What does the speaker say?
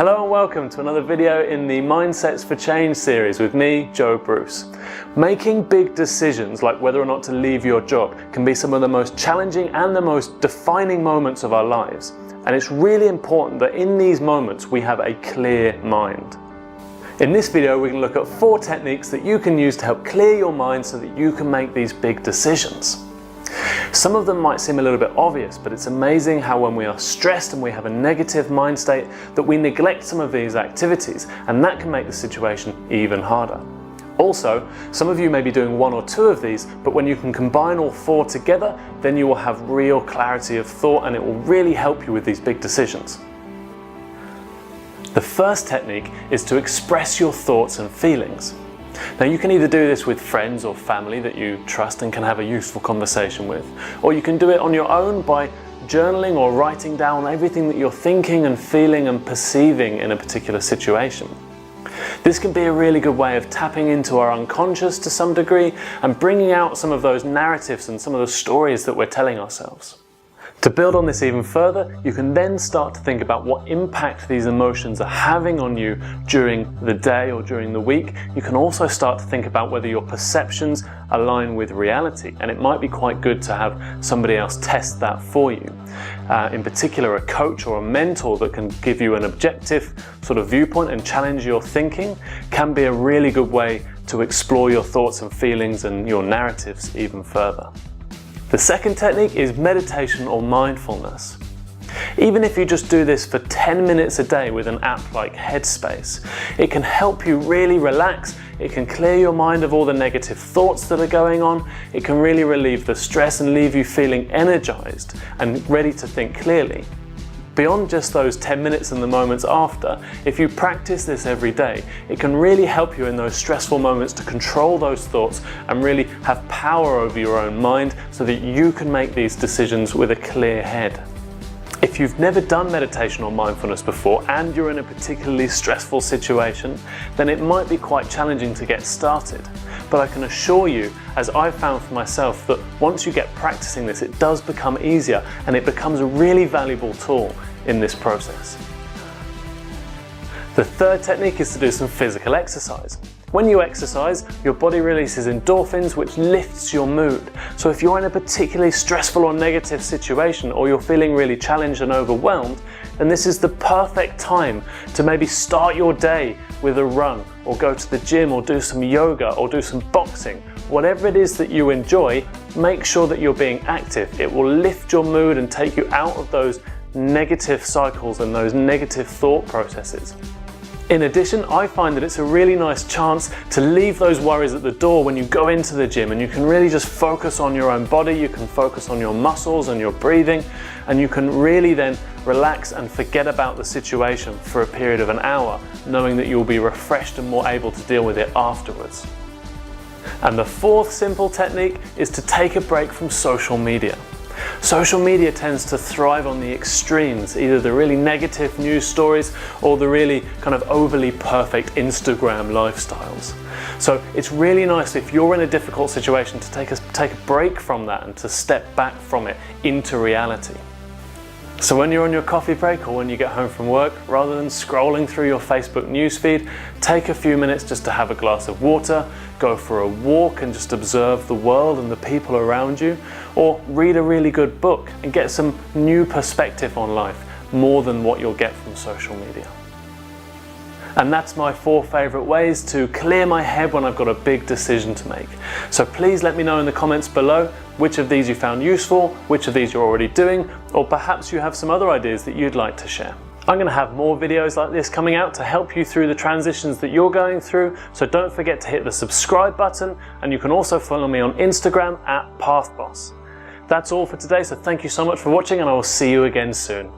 Hello and welcome to another video in the Mindsets for Change series with me, Joe Bruce. Making big decisions like whether or not to leave your job can be some of the most challenging and the most defining moments of our lives. And it's really important that in these moments we have a clear mind. In this video we're going to look at 4 techniques that you can use to help clear your mind so that you can make these big decisions. Some of them might seem a little bit obvious, but it's amazing how when we are stressed and we have a negative mind state that we neglect some of these activities, and that can make the situation even harder. Also, some of you may be doing 1 or 2 of these, but when you can combine all 4 together, then you will have real clarity of thought and it will really help you with these big decisions. The first technique is to express your thoughts and feelings. Now you can either do this with friends or family that you trust and can have a useful conversation with, or you can do it on your own by journaling or writing down everything that you're thinking and feeling and perceiving in a particular situation. This can be a really good way of tapping into our unconscious to some degree and bringing out some of those narratives and some of the stories that we're telling ourselves. To build on this even further, you can then start to think about what impact these emotions are having on you during the day or during the week. You can also start to think about whether your perceptions align with reality, and it might be quite good to have somebody else test that for you. In particular, a coach or a mentor that can give you an objective sort of viewpoint and challenge your thinking can be a really good way to explore your thoughts and feelings and your narratives even further. The second technique is meditation or mindfulness. Even if you just do this for 10 minutes a day with an app like Headspace, it can help you really relax, it can clear your mind of all the negative thoughts that are going on, it can really relieve the stress and leave you feeling energized and ready to think clearly. Beyond just those 10 minutes and the moments after, if you practice this every day, it can really help you in those stressful moments to control those thoughts and really have power over your own mind so that you can make these decisions with a clear head. If you've never done meditation or mindfulness before and you're in a particularly stressful situation, then it might be quite challenging to get started. But I can assure you, as I've found for myself, that once you get practicing this, it does become easier and it becomes a really valuable tool in this process. The third technique is to do some physical exercise. When you exercise, your body releases endorphins, which lifts your mood. So if you're in a particularly stressful or negative situation, or you're feeling really challenged and overwhelmed, then this is the perfect time to maybe start your day with a run, or go to the gym, or do some yoga, or do some boxing. Whatever it is that you enjoy, make sure that you're being active. It will lift your mood and take you out of those negative cycles and those negative thought processes. In addition, I find that it's a really nice chance to leave those worries at the door when you go into the gym, and you can really just focus on your own body, you can focus on your muscles and your breathing, and you can really then relax and forget about the situation for a period of an hour, knowing that you'll be refreshed and more able to deal with it afterwards. And the fourth simple technique is to take a break from social media. Social media tends to thrive on the extremes, either the really negative news stories or the really kind of overly perfect Instagram lifestyles. So it's really nice if you're in a difficult situation to take a break from that and to step back from it into reality. So when you're on your coffee break or when you get home from work, rather than scrolling through your Facebook newsfeed, take a few minutes just to have a glass of water, go for a walk and just observe the world and the people around you, or read a really good book and get some new perspective on life, more than what you'll get from social media. And that's my 4 favourite ways to clear my head when I've got a big decision to make. So please let me know in the comments below which of these you found useful, which of these you're already doing, or perhaps you have some other ideas that you'd like to share. I'm going to have more videos like this coming out to help you through the transitions that you're going through, so don't forget to hit the subscribe button, and you can also follow me on Instagram @PathBoss. That's all for today, so thank you so much for watching, and I will see you again soon.